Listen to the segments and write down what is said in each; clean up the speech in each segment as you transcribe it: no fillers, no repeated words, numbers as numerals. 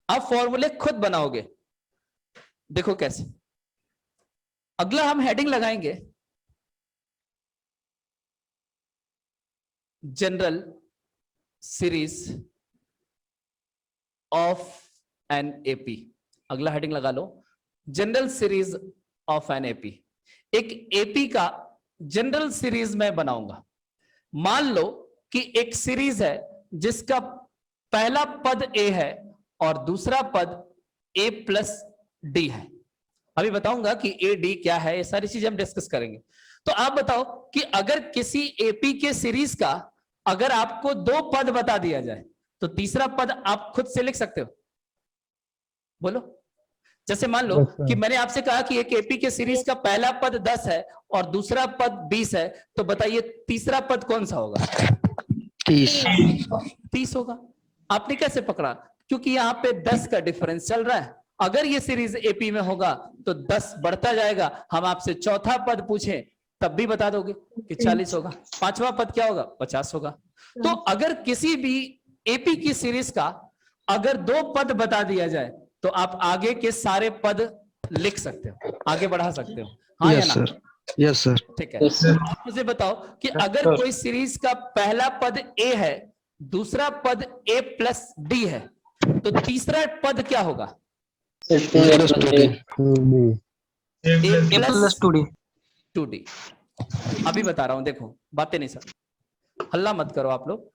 आप फॉर्मूले खुद बनाओगे। देखो कैसे। अगला हम हेडिंग लगाएंगे general series of an AP. अगला हेडिंग लगा लो general series of an AP. एक एपी का जनरल सीरीज मैं बनाऊंगा। मान लो कि एक सीरीज है जिसका पहला पद ए है और दूसरा पद ए प्लस डी है। अभी बताऊंगा कि ए डी क्या है, ये सारी चीजें हम डिस्कस करेंगे। तो आप बताओ कि अगर किसी एपी के सीरीज का अगर आपको दो पद बता दिया जाए तो तीसरा पद आप खुद से लिख सकते हो? बोलो। जैसे मान लो कि मैंने आपसे कहा कि एक एपी के सीरीज का पहला पद 10 है और दूसरा पद 20 है, तो बताइए तीसरा पद कौन सा होगा? 30 होगा। आपने कैसे पकड़ा? क्योंकि यहां पे 10 का डिफरेंस चल रहा है। अगर ये सीरीज एपी में होगा तो 10 बढ़ता जाएगा। हम आपसे चौथा पद पूछें तब भी बता दोगे कि 40 होगा। पांचवा पद क्या होगा? 50 होगा। तो अगर किसी भी एपी की सीरीज का अगर दो पद बता दिया जाए तो आप आगे के सारे पद लिख सकते हो, आगे बढ़ा सकते हो। हाँ या ना? Yes sir. ठीक है। आप मुझे बताओ कि अगर कोई सीरीज का पहला पद ए है, दूसरा पद ए प्लस डी है, तो तीसरा पद क्या होगा? ए प्लस टू डी। अभी बता रहा हूं, देखो बातें नहीं सर, हल्ला मत करो आप लोग।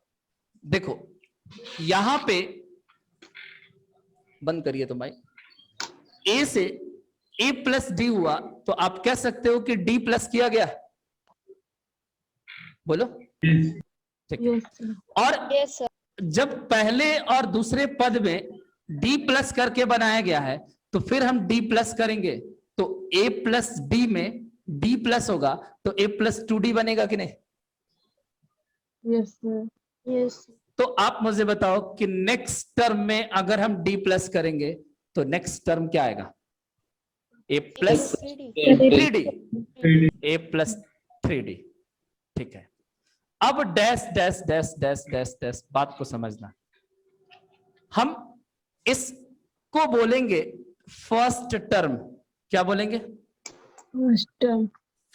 देखो यहां पे बंद करिए तुम भाई। ए से ए प्लस डी हुआ तो आप कह सकते हो कि डी प्लस किया गया। बोलो। ठीक है। और जब पहले और दूसरे पद में डी प्लस करके बनाया गया है तो फिर हम डी प्लस करेंगे तो ए प्लस डी में डी प्लस होगा तो ए प्लस टू डी बनेगा कि नहीं? Yes sir. यस। तो आप मुझे बताओ कि नेक्स्ट टर्म में अगर हम डी प्लस करेंगे तो नेक्स्ट टर्म क्या आएगा? A plus three D. A plus three D. ठीक है। अब dash dash dash dash dash dash बात को समझना। हम इसको बोलेंगे फर्स्ट टर्म। क्या बोलेंगे? First term.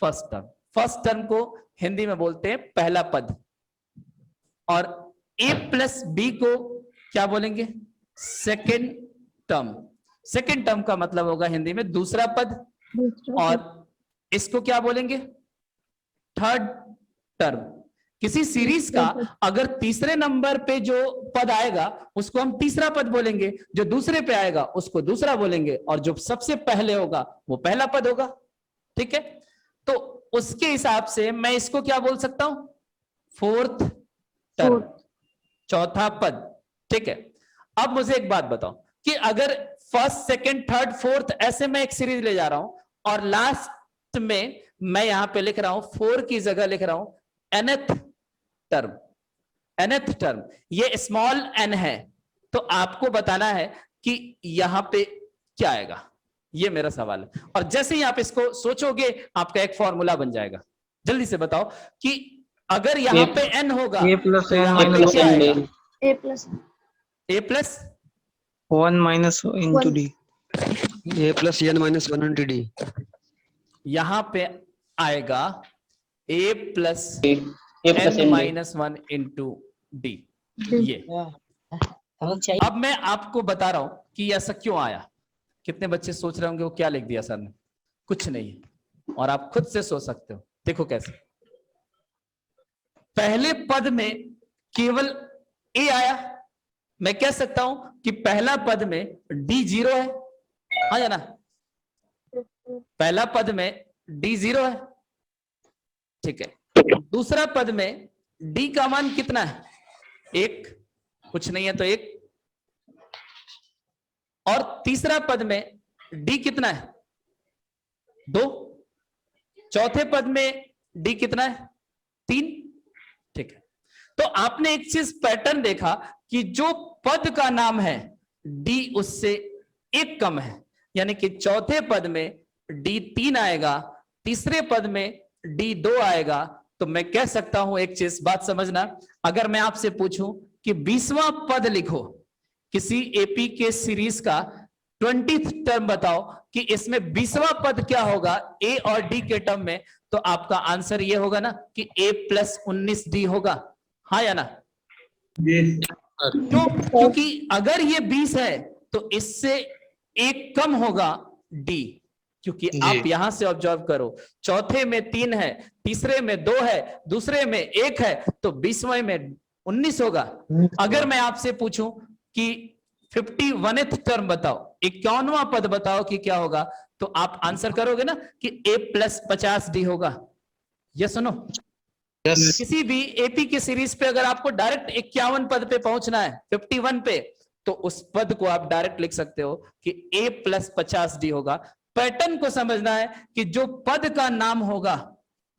First term. First term को हिंदी में बोलते हैं पहला पद। और ए प्लस बी को क्या बोलेंगे? Second term. सेकेंड टर्म का मतलब होगा हिंदी में दूसरा पद। और इसको क्या बोलेंगे? Third term. किसी सीरीज का अगर तीसरे नंबर पे जो पद आएगा उसको हम तीसरा पद बोलेंगे, जो दूसरे पे आएगा उसको दूसरा बोलेंगे, और जो सबसे पहले होगा वो पहला पद होगा। ठीक है। तो उसके हिसाब से मैं इसको क्या बोल सकता हूं? फोर्थ टर्म, चौथा पद। ठीक है। अब मुझे एक बात बताओ कि अगर फर्स्ट सेकंड थर्ड फोर्थ ऐसे मैं एक सीरीज ले जा रहा हूं और लास्ट में मैं यहां पे लिख रहा हूं 4 की जगह लिख रहा हूं nth टर्म। nth टर्म ये स्मॉल n है, तो आपको बताना है कि यहां पे क्या आएगा। ये मेरा सवाल है। और जैसे ही आप इसको सोचोगे आपका एक फॉर्मूला बन जाएगा। जल्दी से बताओ कि अगर यहां पे n होगा तो यहां पे क्या आएगा? A plus one minus into D. A plus N minus one into D. यहां पे आएगा A plus N minus one into D. ये अब मैं आपको बता रहा हूं कि ऐसा क्यों आया। कितने बच्चे सोच रहे होंगे वो क्या लिख दिया सर ने? कुछ नहीं है, और आप खुद से सोच सकते हो। देखो कैसे। पहले पद में केवल ए आया, मैं कह सकता हूं कि पहला पद में डी 0 है। हाँ या ना? पहला पद में डी 0 है। ठीक है। दूसरा पद में डी का मान कितना है? 1। कुछ नहीं है तो 1। और तीसरा पद में डी कितना है? 2। चौथे पद में डी कितना है? 3। ठीक है। तो आपने एक चीज पैटर्न देखा कि जो पद का नाम है डी उससे 1 कम है, यानी कि चौथे पद में डी 3 आएगा, तीसरे पद में डी 2 आएगा। तो मैं कह सकता हूं एक चीज, बात समझना, अगर मैं आपसे पूछूं कि 20वां पद लिखो, किसी एपी के सीरीज का 20th टर्म बताओ कि इसमें 20वां पद क्या होगा ए और डी के टर्म में, तो आपका आंसर ये होगा ना कि a प्लस 19d होगा, हाँ या ना? क्यों? क्योंकि अगर ये 20 है तो इससे एक कम होगा d, क्योंकि आप यहां से ऑब्जर्व करो, चौथे में 3 है, तीसरे में 2 है, दूसरे में 1 है, तो 20वें में 19 होगा। अगर मैं आपसे पूछूं कि 51th टर्म बताओ, 51वां पद बताओ कि क्या होगा, तो आप आंसर करोगे ना कि a प्लस 50d होगा। यस सुनो, किसी भी एपी की सीरीज पे अगर आपको डायरेक्ट 51 पद पे पहुंचना है 51 पे, तो उस पद को आप डायरेक्ट लिख सकते हो कि a प्लस 50d होगा। पैटर्न को समझना है कि जो पद का नाम होगा,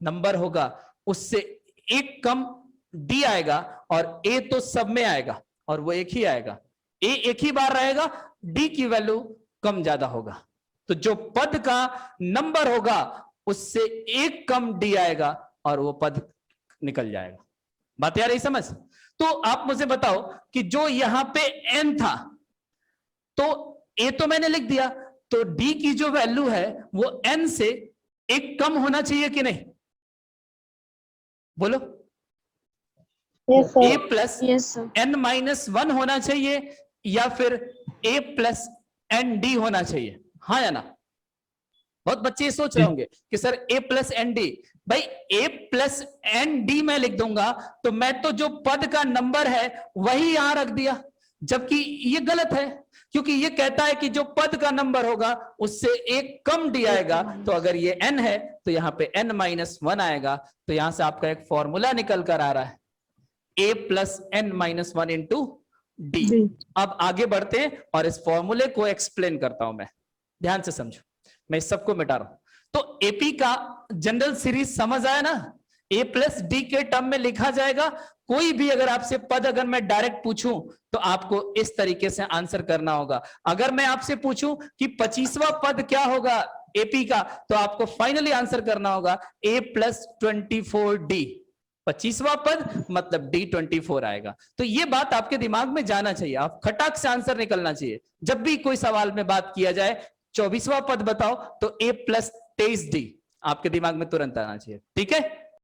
नंबर होगा, उससे एक कम d आएगा और a तो सब में आएगा और वो एक ही आएगा, a एक ही बार रहेगा, d की वैल्यू कम ज्यादा होगा। तो जो पद का नंबर होगा उससे एक कम d आएगा और वो पद निकल जाएगा। बात यार, यही समझ? तो आप मुझे बताओ कि जो यहां पे n था, तो a तो मैंने लिख दिया, तो d की जो वैल्यू है वो n से एक कम होना चाहिए कि नहीं? बोलो। Yes, sir. a plus Yes, sir. n minus 1 होना चाहिए या फिर a प्लस एन डी होना चाहिए, हाँ या ना? बहुत बच्चे ये सोच रहे होंगे कि sir a plus N D, भाई a प्लस एन डी मैं लिख दूंगा तो मैं तो जो पद का नंबर है वही यहां रख दिया, जबकि ये गलत है, क्योंकि ये कहता है कि जो पद का नंबर होगा उससे एक कम डी आएगा। तो अगर ये n है तो यहाँ पे n माइनस 1 आएगा। तो यहां से आपका एक फॉर्मूला निकल कर आ रहा है, a plus N minus 1 into D. अब आगे बढ़ते हैं और इस फॉर्मूले को एक्सप्लेन करता हूं मैं, ध्यान से समझो, मैं इस सबको मिटा रहा हूं। तो एपी का जनरल सीरीज समझ आया ना, a प्लस डी के टर्म में लिखा जाएगा। कोई भी अगर आपसे पद अगर मैं डायरेक्ट पूछूं तो आपको इस तरीके से आंसर करना होगा। अगर मैं आपसे पूछूं कि 25वां पद क्या होगा एपी का, तो आपको फाइनली आंसर करना होगा a प्लस 24d। 25वां पद मतलब d24 आएगा। तो ये बात आपके दिमाग में जाना चाहिए, आप खटाक से आंसर निकलना चाहिए। जब भी कोई सवाल में बात किया जाए 24वां पद बताओ तो a प्लस 23d आपके दिमाग में तुरंत आना चाहिए, ठीक है?